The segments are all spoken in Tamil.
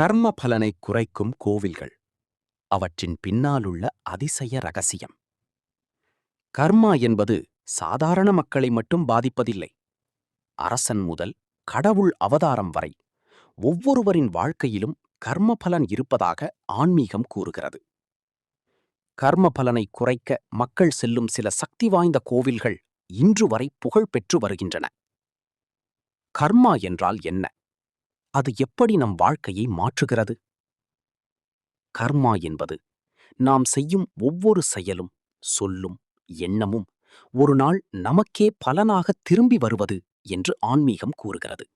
கர்ம பலனை குறைக்கும் கோவில்கள், அவற்றின் பின்னாலுள்ள அதிசய ரகசியம். கர்மா என்பது சாதாரண மக்களை மட்டும் பாதிப்பதில்லை. அரசன் முதல் கடவுள் அவதாரம் வரை ஒவ்வொருவரின் வாழ்க்கையிலும் கர்ம பலன் இருப்பதாக ஆன்மீகம் கூறுகிறது. கர்ம பலனை குறைக்க மக்கள் செல்லும் சில சக்தி வாய்ந்த கோவில்கள் இன்று வரை புகழ் பெற்று வருகின்றன. கர்மா என்றால் என்ன? அது எப்படி நம் வாழ்க்கையை மாற்றுகிறது? கர்மா என்பது நாம் செய்யும் ஒவ்வொரு செயலும், சொல்லும், எண்ணமும் ஒரு நாள் நமக்கே பலனாக திரும்பி வருவது என்று ஆன்மீகம் கூறுகிறது.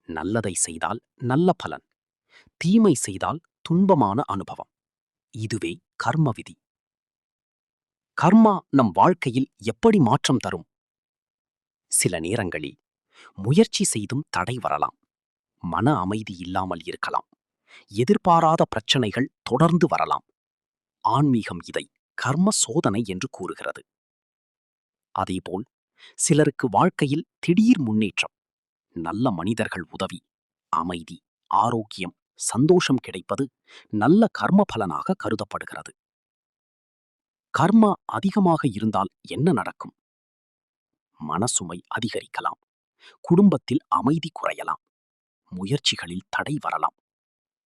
நல்லதை செய்தால் நல்ல பலன், தீமை செய்தால் துன்பமான அனுபவம். இதுவே கர்ம விதி. கர்மா நம் வாழ்க்கையில் எப்படி மாற்றம் தரும்? சில நேரங்களில் முயற்சி செய்தும் தடை வரலாம். மன அமைதி இல்லாமல் இருக்கலாம். எதிர்பாராத பிரச்சனைகள் தொடர்ந்து வரலாம். ஆன்மீகம் இதை கர்ம சோதனை என்று கூறுகிறது. அதேபோல் சிலருக்கு வாழ்க்கையில் திடீர் முன்னேற்றம், நல்ல மனிதர்கள் உதவி, அமைதி, ஆரோக்கியம், சந்தோஷம் கிடைப்பது நல்ல கர்ம பலனாக கருதப்படுகிறது. கர்மா அதிகமாக இருந்தால் என்ன நடக்கும்? மனசுமை அதிகரிக்கலாம். குடும்பத்தில் அமைதி குறையலாம். முயற்சிகளில் தடை வரலாம்.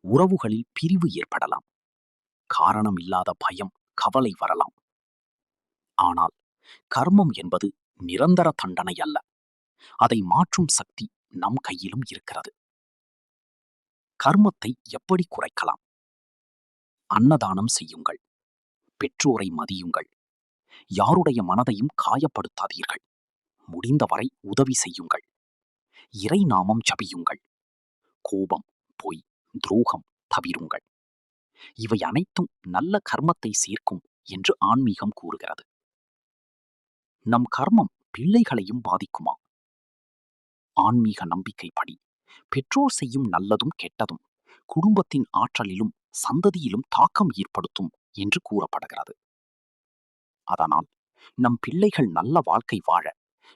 உறவுகளில் பிரிவு ஏற்படலாம். காரணம் இல்லாத பயம், கவலை வரலாம். ஆனால் கர்மம் என்பது நிரந்தர தண்டனை அல்ல. அதை மாற்றும் சக்தி நம் கையிலும் இருக்கிறது. கர்மத்தை எப்படி குறைக்கலாம்? அன்னதானம் செய்யுங்கள். பெற்றோரை மதியுங்கள். யாருடைய மனதையும் காயப்படுத்தாதீர்கள். முடிந்தவரை உதவி செய்யுங்கள். இறை நாமம் ஜபியுங்கள். கோபம், பொய், துரோகம் தவிருங்கள். இவை அனைத்தும் நல்ல கர்மத்தை சேர்க்கும் என்று ஆன்மீகம் கூறுகிறது. நம் கர்மம் பிள்ளைகளையும் பாதிக்குமா? ஆன்மீக நம்பிக்கைப்படி பெற்றோர் செய்யும் நல்லதும் கெட்டதும் குடும்பத்தின் ஆற்றலிலும் சந்ததியிலும் தாக்கம் ஏற்படுத்தும் என்று கூறப்படுகிறது. அதனால் நம் பிள்ளைகள் நல்ல வாழ்க்கை வாழ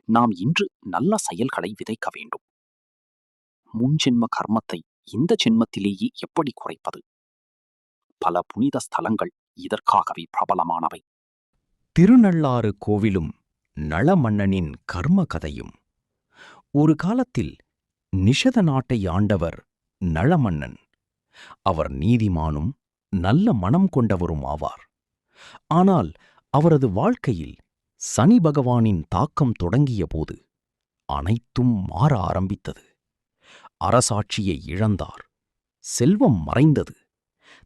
நாம் இன்று நல்ல செயல்களை விதைக்க வேண்டும். முன்ஜென்ம கர்மத்தை இந்த ஜென்மத்திலேயே எப்படி குறைப்பது? பல புனித ஸ்தலங்கள் இதற்காகவே பிரபலமானவை. திருநள்ளாறு கோவிலும் நளமன்னனின் கர்ம கதையும். ஒரு காலத்தில் நிஷத நாட்டை ஆண்டவர் நளமன்னன். அவர் நீதிமானும் நல்ல மனம் கொண்டவரும் ஆவார். ஆனால் அவரது வாழ்க்கையில் சனி பகவானின் தாக்கம் தொடங்கிய போது அனைத்தும் மாற ஆரம்பித்தது. அரசாட்சியை இழந்தார். செல்வம் மறைந்தது.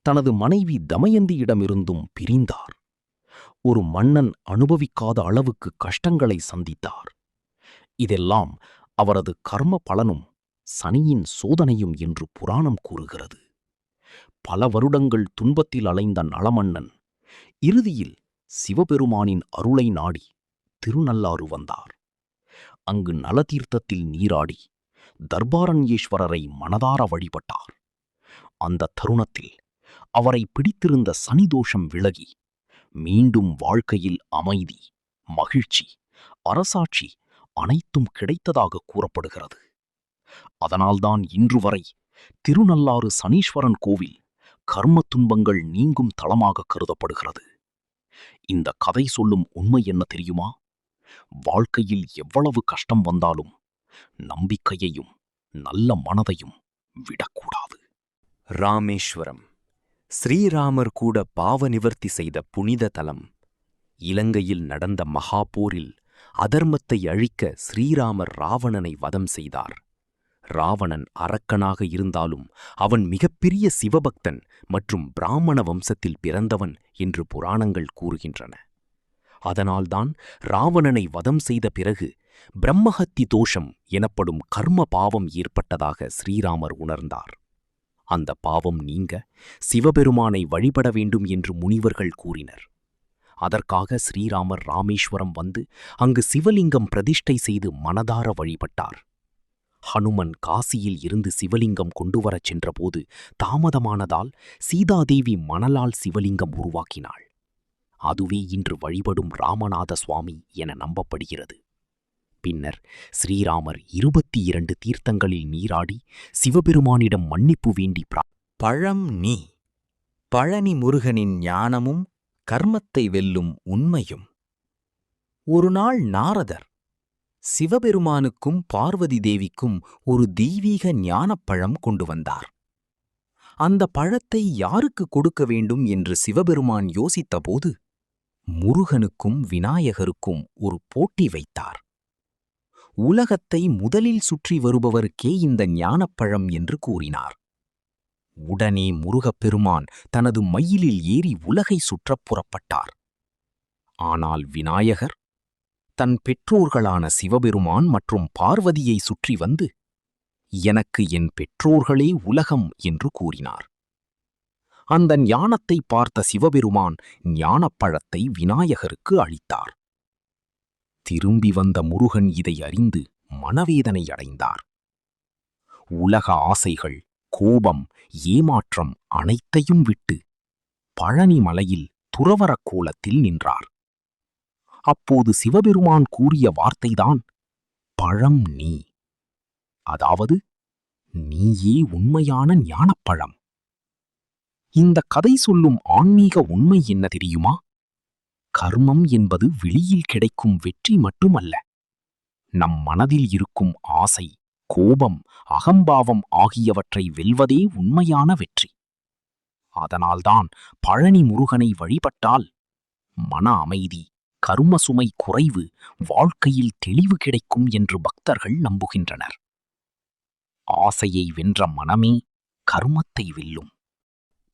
தனது மனைவி தமயந்தியிடமிருந்தும் பிரிந்தார். ஒரு மன்னன் அனுபவிக்காத அளவுக்கு கஷ்டங்களை சந்தித்தார். இதெல்லாம் அவரது கர்ம பலனும் சனியின் சோதனையும் என்று புராணம் கூறுகிறது. பல வருடங்கள் துன்பத்தில் அலைந்த நளமன்னன் இறுதியில் சிவபெருமானின் அருளை நாடி திருநள்ளாறு வந்தார். அங்கு நலதீர்த்தத்தில் நீராடி தர்பாரண்யேஸ்வரரை மனதார வழிபட்டார். அந்த தருணத்தில் அவரை பிடித்திருந்த சனிதோஷம் விலகி மீண்டும் வாழ்க்கையில் அமைதி, மகிழ்ச்சி, அரசாட்சி அனைத்தும் கிடைத்ததாக கூறப்படுகிறது. அதனால்தான் இன்று வரை திருநள்ளாறு சனீஸ்வரன் கோவில் கர்ம துன்பங்கள் நீங்கும் தளமாக கருதப்படுகிறது. இந்த கதை சொல்லும் உண்மை என்ன தெரியுமா? வாழ்க்கையில் எவ்வளவு கஷ்டம் வந்தாலும் நம்பிக்கையையும் நல்ல மனதையும் விடக்கூடாது. ராமேஸ்வரம் ஸ்ரீராமர் கூட பாவ நிவர்த்தி செய்த புனித தலம். இலங்கையில் நடந்த மகாபோரில் அதர்மத்தை அழிக்க ஸ்ரீராமர் ராவணனை வதம் செய்தார். ராவணன் அரக்கனாக இருந்தாலும் அவன் மிகப்பெரிய சிவபக்தன் மற்றும் பிராமண வம்சத்தில் பிறந்தவன் என்று புராணங்கள் கூறுகின்றன. அதனால்தான் ராவணனை வதம் செய்த பிறகு பிரம்மஹத்தி தோஷம் எனப்படும் கர்ம பாவம் ஏற்பட்டதாக ஸ்ரீராமர் உணர்ந்தார். அந்த பாவம் நீங்க சிவபெருமானை வழிபட வேண்டும் என்று முனிவர்கள் கூறினர். அதற்காக ஸ்ரீராமர் ராமேஸ்வரம் வந்து அங்கு சிவலிங்கம் பிரதிஷ்டை செய்து மனதார வழிபட்டார். ஹனுமன் காசியில் இருந்து சிவலிங்கம் கொண்டுவரச் சென்றபோது தாமதமானதால் சீதாதேவி மணலால் சிவலிங்கம் உருவாக்கினாள். அதுவே இன்று வழிபடும் ராமநாத சுவாமி என நம்பப்படுகிறது. பின்னர் ஸ்ரீராமர் 22 தீர்த்தங்களில் நீராடி சிவபெருமானிடம் மன்னிப்பு வேண்டி பழம் நீ பழனி முருகனின் ஞானமும் கர்மத்தை வெல்லும் உண்மையும். ஒருநாள் நாரதர் சிவபெருமானுக்கும் பார்வதி தேவிக்கும் ஒரு தெய்வீக ஞானப்பழம் கொண்டு வந்தார். அந்த பழத்தை யாருக்கு கொடுக்க வேண்டும் என்று சிவபெருமான் யோசித்தபோது முருகனுக்கும் விநாயகருக்கும் ஒரு போட்டி வைத்தார். உலகத்தை முதலில் சுற்றி வருபவருக்கே இந்த ஞானப்பழம் என்று கூறினார். உடனே முருகப்பெருமான் தனது மயிலில் ஏறி உலகை சுற்றப் புறப்பட்டார். ஆனால் விநாயகர் தன் பெற்றோர்களான சிவபெருமான் மற்றும் பார்வதியை சுற்றி வந்து, எனக்கு என் பெற்றோர்களே உலகம் என்று கூறினார். அந்த ஞானத்தை பார்த்த சிவபெருமான் ஞானப்பழத்தை விநாயகருக்கு அளித்தார். திரும்பி வந்த முருகன் இதை அறிந்து மனவேதனை அடைந்தார். உலக ஆசைகள், கோபம், ஏமாற்றம் அனைத்தையும் விட்டு பழனி மலையில் துறவறக் கோலத்தில் நின்றார். அப்போது சிவபெருமான் கூறிய வார்த்தைதான் பழம் நீ. அதாவது, நீயே உண்மையான ஞானப்பழம். இந்த கதை சொல்லும் ஆன்மீக உண்மை என்ன தெரியுமா? கர்மம் என்பது வெளியில் கிடைக்கும் வெற்றி மட்டுமல்ல. நம் மனதில் இருக்கும் ஆசை, கோபம், அகம்பாவம் ஆகியவற்றை வெல்வதே உண்மையான வெற்றி. அதனால்தான் பழனி முருகனை வழிபட்டால் மன அமைதி, கர்ம சுமை குறைவு, வாழ்க்கையில் தெளிவு கிடைக்கும் என்று பக்தர்கள் நம்புகின்றனர். ஆசையை வென்ற மனமே கர்மத்தை வெல்லும்.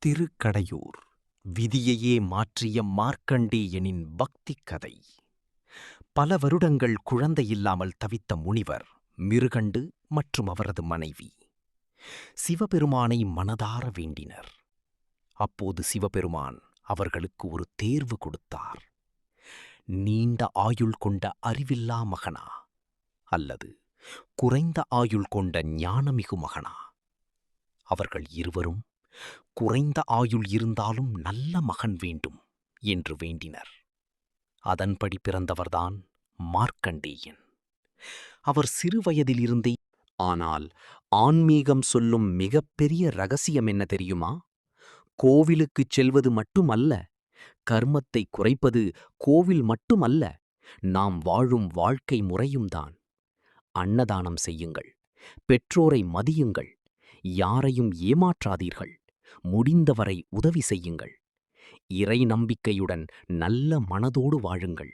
திருக்கடையூர் விதியையே மாற்றிய மார்க்கண்டேயனின் பக்தி கதை. பல வருடங்கள் குழந்தையில்லாமல் தவித்த முனிவர் மிருகண்டு மற்றும் அவரது மனைவி சிவபெருமானை மனதார வேண்டினர். அப்போது சிவபெருமான் அவர்களுக்கு ஒரு தேர்வு கொடுத்தார். நீண்ட ஆயுள் கொண்ட அறிவில்லா மகனா அல்லது குறைந்த ஆயுள் கொண்ட ஞானமிகு மகனா? அவர்கள் இருவரும் குறைந்த ஆயுள் இருந்தாலும் நல்ல மகன் வேண்டும் என்று வேண்டினர். அதன்படி பிறந்தவர்தான் மார்க்கண்டேயன். அவர் சிறுவயதிலிருந்தே. ஆனால் ஆன்மீகம் சொல்லும் மிகப்பெரிய ரகசியம் என்ன தெரியுமா? கோவிலுக்குச் செல்வது மட்டுமல்ல, கர்மத்தை குறைப்பது கோவில் மட்டுமல்ல, நாம் வாழும் வாழ்க்கை முறையும்தான். அன்னதானம் செய்யுங்கள், பெற்றோரை மதியுங்கள், யாரையும் ஏமாற்றாதீர்கள், முடிந்தவரை உதவி செய்யுங்கள், இறை நம்பிக்கையுடன் நல்ல மனதோடு வாழுங்கள்.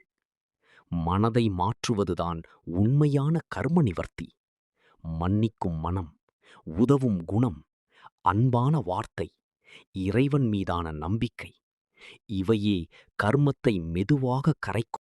மனதை மாற்றுவதுதான் உண்மையான கர்ம நிவர்த்தி. மன்னிக்கும் மனம், உதவும் குணம், அன்பான வார்த்தை, இறைவன் மீதான நம்பிக்கை, இவையே கர்மத்தை மெதுவாக கரைக்கும்.